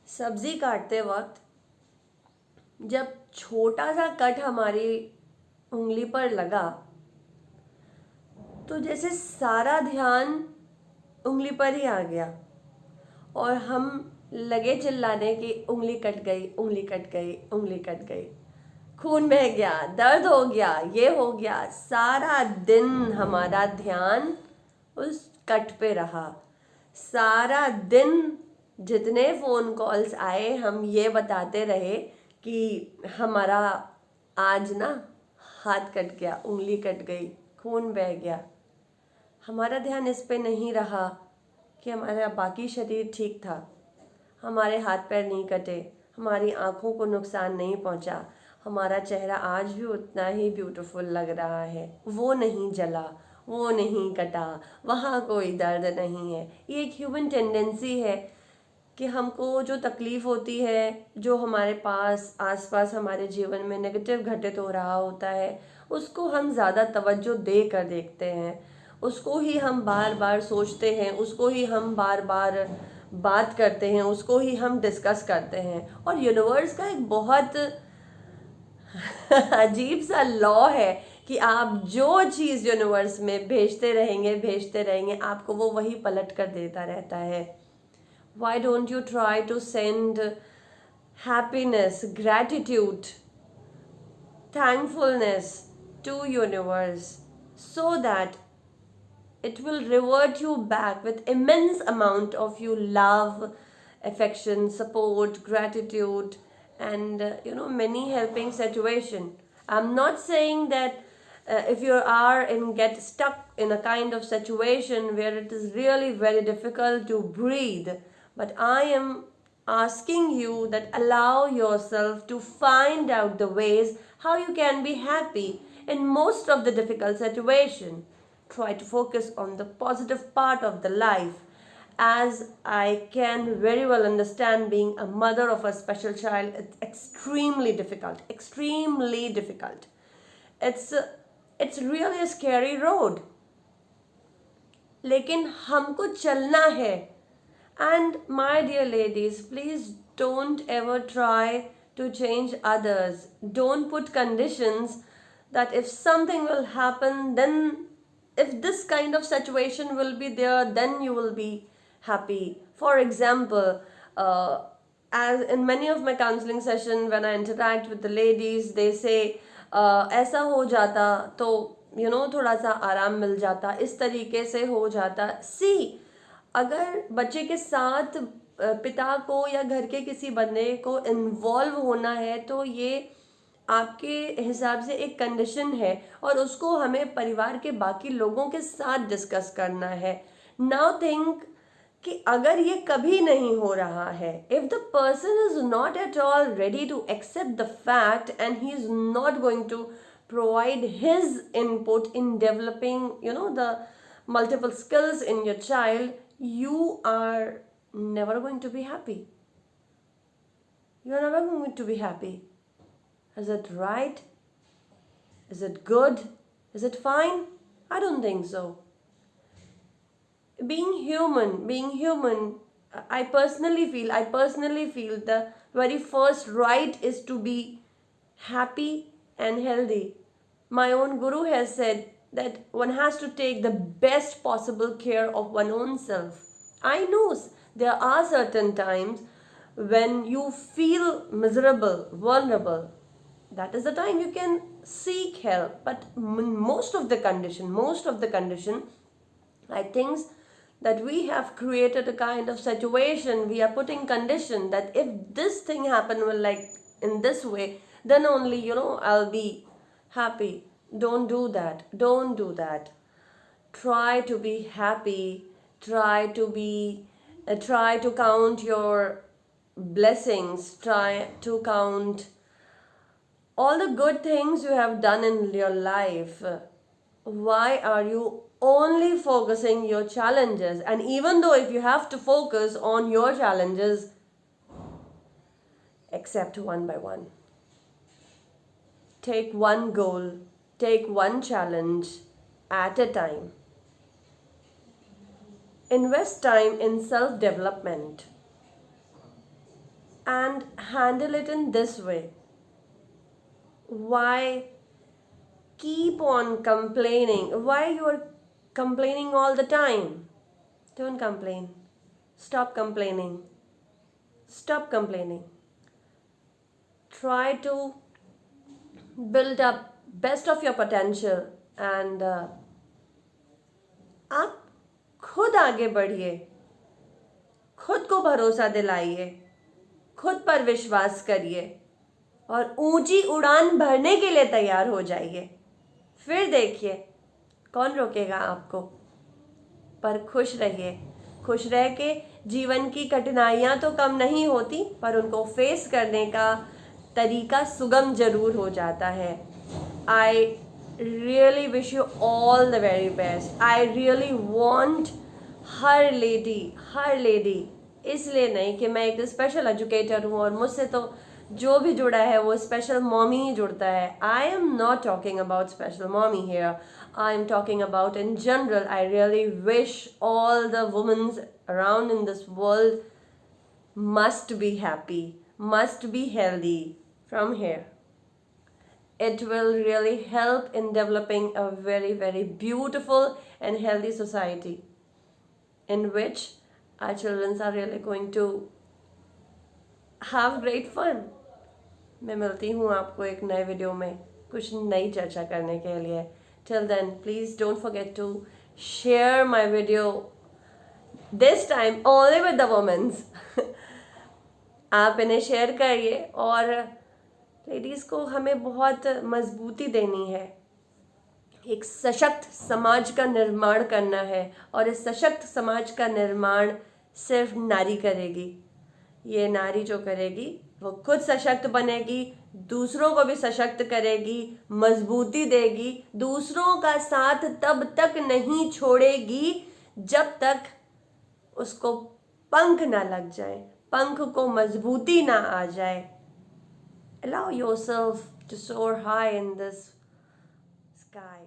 सब्ज़ी काटते वक्त जब छोटा सा कट हमारी उंगली पर लगा तो जैसे सारा ध्यान उंगली पर ही आ गया और हम लगे चिल्लाने की उंगली कट गई, उंगली कट गई, उंगली कट गई, खून बह गया, दर्द हो गया, ये हो गया। सारा दिन हमारा ध्यान उस कट पे रहा। सारा दिन जितने फ़ोन कॉल्स आए हम ये बताते रहे कि हमारा आज ना हाथ कट गया, उंगली कट गई, खून बह गया। हमारा ध्यान इस पे नहीं रहा कि हमारा बाकी शरीर ठीक था, हमारे हाथ पैर नहीं कटे, हमारी आँखों को नुकसान नहीं पहुँचा, हमारा चेहरा आज भी उतना ही ब्यूटीफुल लग रहा है, वो नहीं जला, वो नहीं कटा, वहाँ कोई दर्द नहीं है। ये एक ह्यूमन टेंडेंसी है कि हमको जो तकलीफ़ होती है, जो हमारे पास आसपास हमारे जीवन में नेगेटिव घटित हो रहा होता है, उसको हम ज़्यादा तवज्जो दे कर देखते हैं, उसको ही हम बार बार सोचते हैं, उसको ही हम बार बार बात करते हैं, उसको ही हम डिस्कस करते हैं। और यूनिवर्स का एक बहुत अजीब सा लॉ है कि आप जो चीज़ यूनिवर्स में भेजते रहेंगे, आपको वो वही पलट कर देता रहता है। Why don't you try to send happiness, gratitude, thankfulness to universe so that it will revert you back with immense amount of you love, affection, support, gratitude, and many helping situation. I'm not saying that if you are and get stuck in a kind of situation where it is really very difficult to breathe, but I am asking you that allow yourself to find out the ways how you can be happy in most of the difficult situation. Try to focus on the positive part of the life. As I can very well understand, being a mother of a special child, it's extremely difficult, extremely difficult. it's it's really a scary road, लेकिन हमको चलना है. And my dear ladies, please don't ever try to change others. Don't put conditions that if something will happen, then if this kind of situation will be there, then you will be happy. For example, as in many of my counseling session, when I interact with the ladies, they say, ऐसा हो जाता तो थोड़ा सा आराम मिल जाता, इस तरीके से हो जाता. सी, अगर बच्चे के साथ पिता को या घर के किसी बंदे को इन्वॉल्व होना है तो ये आपके हिसाब से एक कंडीशन है और उसको हमें परिवार के बाकी लोगों के साथ डिस्कस करना है. नाउ थिंक कि अगर ये कभी नहीं हो रहा है, if the person is not at all ready to accept the fact and he is not going to provide his input in developing the multiple skills in your child, you are never going to be happy. You are never going to be happy. Is it right? Is it good? Is it fine? I don't think so. Being human, I personally feel the very first right is to be happy and healthy. My own guru has said that one has to take the best possible care of one's own self. I know there are certain times when you feel miserable, vulnerable. That is the time you can seek help. But most of the condition, I think that we have created a kind of situation. We are putting condition that if this thing happen will like in this way, then only I'll be happy. Don't do that. Don't do that. Try to be happy. Try to count your blessings. Try to count all the good things you have done in your life. Why are you only focusing your challenges? And even though if you have to focus on your challenges, accept one by one. Take one goal, take one challenge at a time. Invest time in self-development. and handle it in this way. Why keep on complaining? Why you are complaining all the time? Don't complain. Stop complaining. Stop complaining. Try to build up best of your potential and आप खुद आगे बढ़िए, खुद को भरोसा दिलाइए, खुद पर विश्वास करिए और ऊंची उड़ान भरने के लिए तैयार हो जाइए। फिर देखिए कौन रोकेगा आपको। पर खुश रहिए। खुश रह के जीवन की कठिनाइयाँ तो कम नहीं होती, पर उनको फेस करने का तरीका सुगम जरूर हो जाता है। I really wish you all the very best. I really want her lady, इसलिए नहीं कि मैं एक स्पेशल एजुकेटर हूँ और मुझसे तो जो भी जुड़ा है वो स्पेशल मॉमी ही जुड़ता है। I am not talking about special mommy here, I am talking about in general. I really wish all the women around in this world must be happy, must be healthy from here. It will really help in developing a very, very beautiful and healthy society in which our children are really going to have great fun. मैं मिलती हूँ आपको एक नए video में कुछ नई चर्चा करने के लिए। Till then, please don't forget to share my video, this time only with the women. आप इन्हें शेयर करिए और लेडीज़ को हमें बहुत मजबूती देनी है। एक सशक्त समाज का निर्माण करना है और इस सशक्त समाज का निर्माण सिर्फ नारी करेगी। ये नारी जो करेगी वो खुद सशक्त बनेगी, दूसरों को भी सशक्त करेगी, मजबूती देगी, दूसरों का साथ तब तक नहीं छोड़ेगी जब तक उसको पंख ना लग जाए, पंख को मजबूती ना आ जाए। Allow yourself to soar high in this sky.